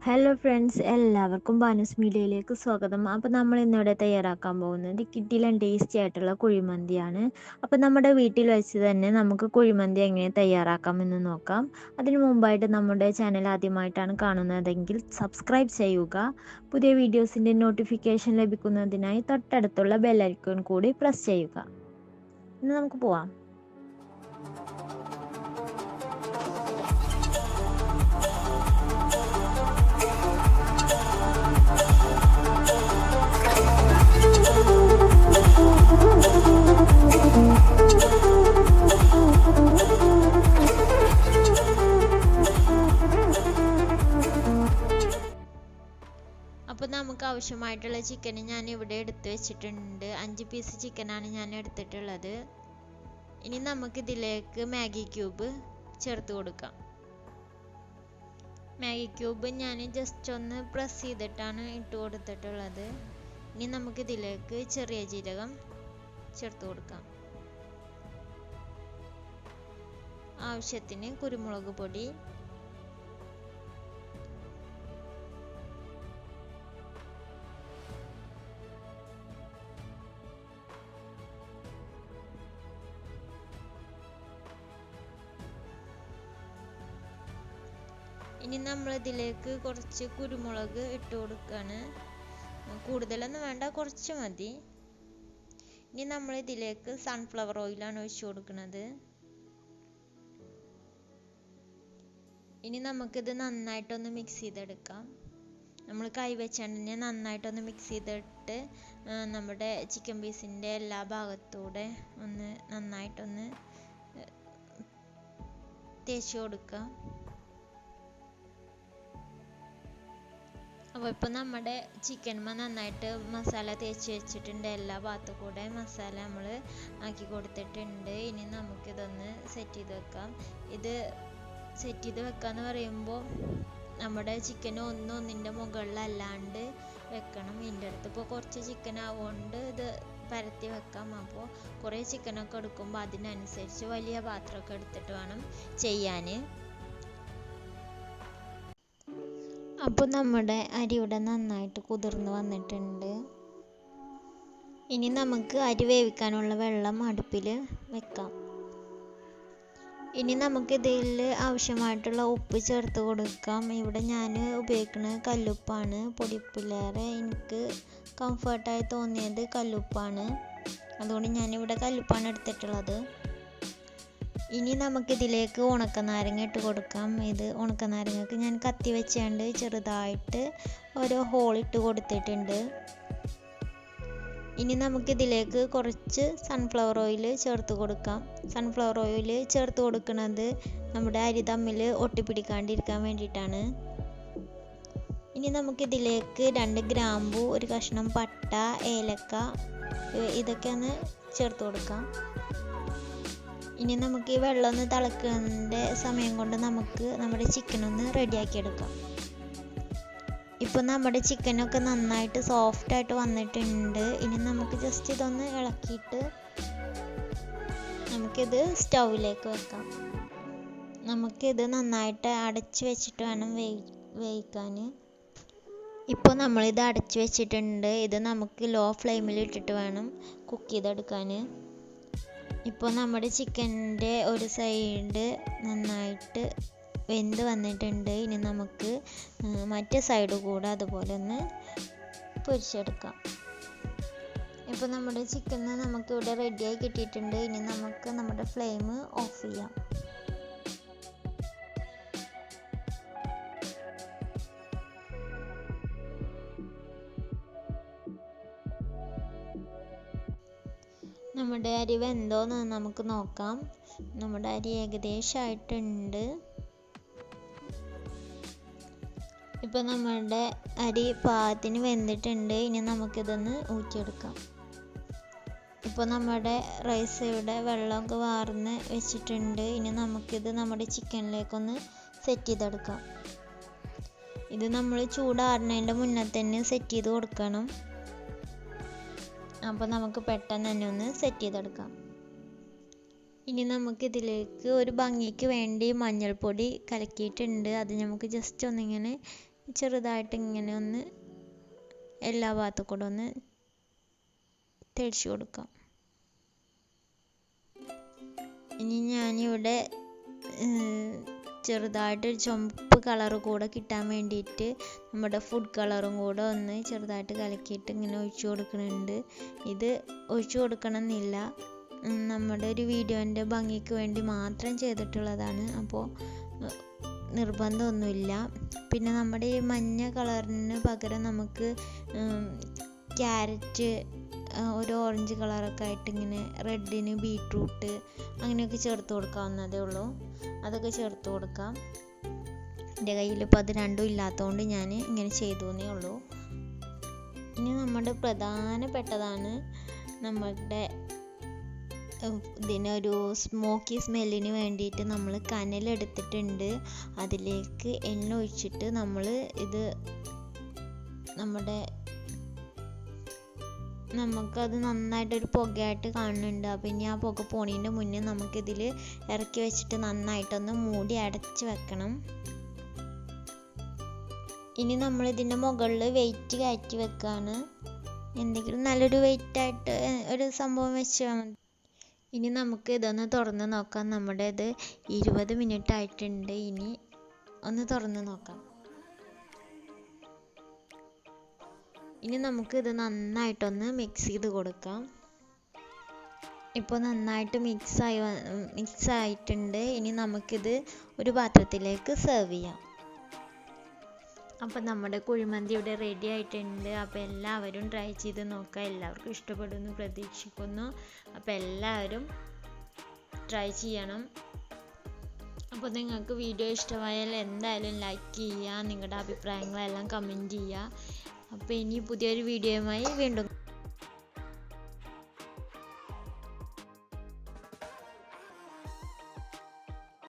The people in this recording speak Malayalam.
ഹലോ ഫ്രണ്ട്സ്, എല്ലാവർക്കും ബാനുസ്മീഡിയയിലേക്ക് സ്വാഗതം. അപ്പോൾ നമ്മൾ ഇന്നിവിടെ തയ്യാറാക്കാൻ പോകുന്നത് കിടിലൻ ടേസ്റ്റി ആയിട്ടുള്ള കുഴിമന്തിയാണ്. അപ്പോൾ നമ്മുടെ വീട്ടിൽ വെച്ച് തന്നെ നമുക്ക് കുഴിമന്തി എങ്ങനെ തയ്യാറാക്കാമെന്ന് നോക്കാം. അതിനു മുമ്പായിട്ട് നമ്മുടെ ചാനൽ ആദ്യമായിട്ടാണ് കാണുന്നതെങ്കിൽ സബ്സ്ക്രൈബ് ചെയ്യുക. പുതിയ വീഡിയോസിൻ്റെ നോട്ടിഫിക്കേഷൻ ലഭിക്കുന്നതിനായി തൊട്ടടുത്തുള്ള ബെല്ലൈക്കൺ കൂടി പ്രസ് ചെയ്യുക. ഇന്ന് നമുക്ക് പോവാം. അപ്പോൾ നമുക്ക് ആവശ്യമായിട്ടുള്ള ചിക്കൻ ഞാൻ ഇവിടെ എടുത്ത് വെച്ചിട്ടുണ്ട്. 5 പീസ് ചിക്കനാണ് ഞാൻ എടുത്തിട്ടുള്ളത്. ഇനി നമുക്ക് ഇതിലേക്ക് മാഗി ക്യൂബ് ചേർത്ത് കൊടുക്കാം. മാഗി ക്യൂബ് ഞാൻ ജസ്റ്റ് ഒന്ന് പ്രസ് ചെയ്തിട്ടാണ് ഇട്ട് കൊടുത്തിട്ടുള്ളത്. ഇനി നമുക്ക് ഇതിലേക്ക് ചെറിയ ജീരകം ചേർത്ത് കൊടുക്കാം. ആവശ്യത്തിന് കുരുമുളക് പൊടി, ഇനി നമ്മൾ ഇതിലേക്ക് കുറച്ച് കുരുമുളക് ഇട്ട് കൊടുക്കുകയാണ്. കൂടുതലൊന്നും വേണ്ട, കുറച്ച് മതി. ഇനി നമ്മൾ ഇതിലേക്ക് സൺഫ്ലവർ ഓയിലാണ് ഒഴിച്ചു കൊടുക്കുന്നത്. ഇനി നമുക്കിത് നന്നായിട്ടൊന്ന് മിക്സ് ചെയ്തെടുക്കാം. നമ്മൾ കൈ വെച്ചാണ്ട് തന്നെ നന്നായിട്ടൊന്ന് മിക്സ് ചെയ്തിട്ട് നമ്മുടെ ചിക്കൻ പീസിൻ്റെ എല്ലാ ഭാഗത്തൂടെ ഒന്ന് നന്നായിട്ടൊന്ന് തേച്ച് കൊടുക്കാം. അപ്പോൾ ഇപ്പോൾ നമ്മുടെ ചിക്കൻമ നന്നായിട്ട് മസാല തേച്ച് വെച്ചിട്ടുണ്ട്. എല്ലാ ഭാഗത്തും കൂടെ മസാല നമ്മൾ ആക്കി കൊടുത്തിട്ടുണ്ട്. ഇനി നമുക്കിതൊന്ന് സെറ്റ് ചെയ്ത് വെക്കാം. ഇത് സെറ്റ് ചെയ്ത് വെക്കാന്ന് പറയുമ്പോൾ നമ്മുടെ ചിക്കൻ ഒന്നിൻ്റെ മുകളിലല്ലാണ്ട് വെക്കണം. ഇതിൻ്റെ അടുത്ത് ഇപ്പോൾ കുറച്ച് ചിക്കൻ ആവുകൊണ്ട് ഇത് പരത്തി വെക്കാം. അപ്പോൾ കുറേ ചിക്കനൊക്കെ എടുക്കുമ്പോൾ അതിനനുസരിച്ച് വലിയ പാത്രമൊക്കെ എടുത്തിട്ട് വേണം ചെയ്യാൻ. അപ്പോൾ നമ്മുടെ അരി ഇവിടെ നന്നായിട്ട് കുതിർന്ന് വന്നിട്ടുണ്ട്. ഇനി നമുക്ക് അരി വേവിക്കാനുള്ള വെള്ളം അടുപ്പിൽ വെക്കാം. ഇനി നമുക്ക് ഇതിൽ ആവശ്യമായിട്ടുള്ള ഉപ്പ് ചേർത്ത് കൊടുക്കാം. ഇവിടെ ഞാൻ ഉപയോഗിക്കുന്നത് കല്ലുപ്പാണ്. പൊടിയുപ്പിലേറെ എനിക്ക് കംഫർട്ടായി തോന്നിയത് കല്ലുപ്പാണ്. അതുകൊണ്ട് ഞാനിവിടെ കല്ലുപ്പാണ് എടുത്തിട്ടുള്ളത്. ഇനി നമുക്കിതിലേക്ക് ഉണക്കനാരങ്ങ ഇട്ട് കൊടുക്കാം. ഇത് ഉണക്കനാരങ്ങക്ക് ഞാൻ കത്തി വെച്ചുകൊണ്ട് ചെറുതായിട്ട് ഓരോ ഹോൾ ഇട്ട് കൊടുത്തിട്ടുണ്ട്. ഇനി നമുക്കിതിലേക്ക് കുറച്ച് സൺഫ്ലവർ ഓയിൽ ചേർത്ത് കൊടുക്കാം. സൺഫ്ലവർ ഓയിൽ ചേർത്ത് കൊടുക്കുന്നത് നമ്മുടെ അരി തമ്മിൽ ഒട്ടിപ്പിടിക്കാണ്ടിരിക്കാൻ വേണ്ടിയിട്ടാണ്. ഇനി നമുക്കിതിലേക്ക് 2 ഗ്രാമ്പു, ഒരു കഷ്ണം പട്ട, ഏലക്ക ഇതൊക്കെ ഒന്ന് ചേർത്ത് കൊടുക്കാം. ഇനി നമുക്ക് ഈ വെള്ളം ഒന്ന് തിളക്കേണ്ട സമയം കൊണ്ട് നമുക്ക് നമ്മുടെ ചിക്കനൊന്ന് റെഡിയാക്കി എടുക്കാം. ഇപ്പോൾ നമ്മുടെ ചിക്കനൊക്കെ നന്നായിട്ട് സോഫ്റ്റായിട്ട് വന്നിട്ടുണ്ട്. ഇനി നമുക്ക് ജസ്റ്റ് ഇതൊന്ന് ഇളക്കിയിട്ട് നമുക്കിത് സ്റ്റൗവിലേക്ക് വെക്കാം. നമുക്കിത് നന്നായിട്ട് അടച്ച് വെച്ചിട്ട് വേണം വേവിക്കാൻ. ഇപ്പോൾ നമ്മളിത് അടച്ച് വെച്ചിട്ടുണ്ട്. ഇത് നമുക്ക് ലോ ഫ്ലെയിമിൽ ഇട്ടിട്ട് വേണം കുക്ക് ചെയ്തെടുക്കാൻ. ഇപ്പോൾ നമ്മുടെ ചിക്കൻ്റെ ഒരു സൈഡ് നന്നായിട്ട് വെന്ത് വന്നിട്ടുണ്ട്. ഇനി നമുക്ക് മറ്റേ സൈഡ് കൂടെ അതുപോലെ ഒന്ന് പൊരിച്ചെടുക്കാം. ഇപ്പോൾ നമ്മുടെ ചിക്കൻ നമുക്കിവിടെ റെഡിയായി കിട്ടിയിട്ടുണ്ട്. ഇനി നമുക്ക് നമ്മുടെ ഫ്ലെയിം ഓഫ് ചെയ്യാം. നമ്മുടെ അരി വെന്തോന്ന് നമുക്ക് നോക്കാം. നമ്മുടെ അരി ഏകദേശമായിട്ടുണ്ട്. ഇപ്പോൾ നമ്മുടെ അരി പാകത്തിന് വെന്തിട്ടുണ്ട്. ഇനി നമുക്കിതൊന്ന് ഊറ്റിയെടുക്കാം. ഇപ്പോൾ നമ്മുടെ റൈസ് ഇവിടെ വെള്ളമൊക്കെ വാർന്ന് വെച്ചിട്ടുണ്ട്. ഇനി നമുക്കിത് നമ്മുടെ ചിക്കനിലേക്കൊന്ന് സെറ്റ് ചെയ്തെടുക്കാം. ഇത് നമ്മൾ ചൂടാറുന്നതിൻ്റെ മുന്നേ തന്നെ സെറ്റ് ചെയ്ത് കൊടുക്കണം. അപ്പോൾ നമുക്ക് പെട്ടെന്ന് തന്നെ ഒന്ന് സെറ്റ് ചെയ്തെടുക്കാം. ഇനി നമുക്കിതിലേക്ക് ഒരു ഭംഗിക്ക് വേണ്ടി മഞ്ഞൾപ്പൊടി കലക്കിയിട്ടുണ്ട്. അത് നമുക്ക് ജസ്റ്റ് ഒന്നിങ്ങനെ ചെറുതായിട്ട് ഇങ്ങനെ ഒന്ന് എല്ലാ ഭാഗത്തും കൂടെ ഒന്ന് തേച്ച് കൊടുക്കാം. ഇനി ഞാനിവിടെ ചെറുതായിട്ട് ചുവപ്പ് കളർ കൂടെ കിട്ടാൻ വേണ്ടിയിട്ട് നമ്മുടെ ഫുഡ് കളറും കൂടെ ഒന്ന് ചെറുതായിട്ട് കലക്കിയിട്ട് ഇങ്ങനെ ഒഴിച്ചു കൊടുക്കുന്നുണ്ട്. ഇത് ഒഴിച്ചു കൊടുക്കണമെന്നില്ല, നമ്മുടെ ഒരു വീഡിയോൻ്റെ ഭംഗിക്ക് വേണ്ടി മാത്രം ചെയ്തിട്ടുള്ളതാണ്. അപ്പോൾ നിർബന്ധമൊന്നുമില്ല. പിന്നെ നമ്മുടെ ഈ മഞ്ഞ കളറിന് പകരം നമുക്ക് ക്യാരറ്റ്, ഒരു ഓറഞ്ച് കളറൊക്കെ ആയിട്ട് ഇങ്ങനെ റെഡിന് ബീട്രൂട്ട് അങ്ങനെയൊക്കെ ചേർത്ത് കൊടുക്കാവുന്നതേ ഉള്ളൂ. അതൊക്കെ ചേർത്ത് കൊടുക്കാം. എൻ്റെ കയ്യിൽ ഇപ്പോൾ അത് രണ്ടും ഇല്ലാത്തതുകൊണ്ട് ഞാൻ ഇങ്ങനെ ചെയ്തു എന്നേ ഉള്ളൂ. ഇനി നമ്മുടെ പ്രധാനപ്പെട്ടതാണ് നമ്മുടെ ഇതിനൊരു സ്മോക്കി സ്മെല്ലിന് വേണ്ടിയിട്ട് നമ്മൾ കനലെടുത്തിട്ടുണ്ട്. അതിലേക്ക് എണ്ണ ഒഴിച്ചിട്ട് നമ്മൾ ഇത് നമുക്കത് നന്നായിട്ടൊരു പുകയായിട്ട് കാണുന്നുണ്ട്. അപ്പോൾ ഇനി ആ പുക പോണതിൻ്റെ മുന്നേ നമുക്കിതിൽ ഇറക്കി വെച്ചിട്ട് നന്നായിട്ടൊന്ന് മൂടി അടച്ച് വെക്കണം. ഇനി നമ്മൾ ഇതിൻ്റെ മുകളിൽ വെയിറ്റ് കയറ്റി വെക്കുകയാണ്. എന്തെങ്കിലും നല്ലൊരു വെയിറ്റായിട്ട് ഒരു സംഭവം വെച്ചാൽ മതി. ഇനി നമുക്ക് ഇതൊന്ന് തുറന്ന് നോക്കാം. നമ്മുടെ ഇത് 20 മിനിറ്റ് ആയിട്ടുണ്ട്. ഇനി ഒന്ന് തുറന്ന് നോക്കാം. ഇനി നമുക്ക് ഇത് നന്നായിട്ടൊന്ന് മിക്സ് ചെയ്ത് കൊടുക്കാം. ഇപ്പോൾ നന്നായിട്ട് മിക്സ് ആയിട്ടുണ്ട്. ഇനി നമുക്കിത് ഒരു പാത്രത്തിലേക്ക് സെർവ് ചെയ്യാം. അപ്പോൾ നമ്മുടെ കുഴിമന്തി ഇവിടെ റെഡി ആയിട്ടുണ്ട്. അപ്പോൾ എല്ലാവരും ട്രൈ ചെയ്ത് നോക്കുക. എല്ലാവർക്കും ഇഷ്ടപ്പെടുമെന്ന് പ്രതീക്ഷിക്കുന്നു. അപ്പോൾ എല്ലാവരും ട്രൈ ചെയ്യണം. അപ്പോൾ നിങ്ങൾക്ക് വീഡിയോ ഇഷ്ടമായാൽ എന്തായാലും ലൈക്ക് ചെയ്യുക, നിങ്ങളുടെ അഭിപ്രായങ്ങളെല്ലാം കമൻറ്റ് ചെയ്യുക. അപ്പോൾ ഇനി പുതിയൊരു വീഡിയോയുമായി വീണ്ടും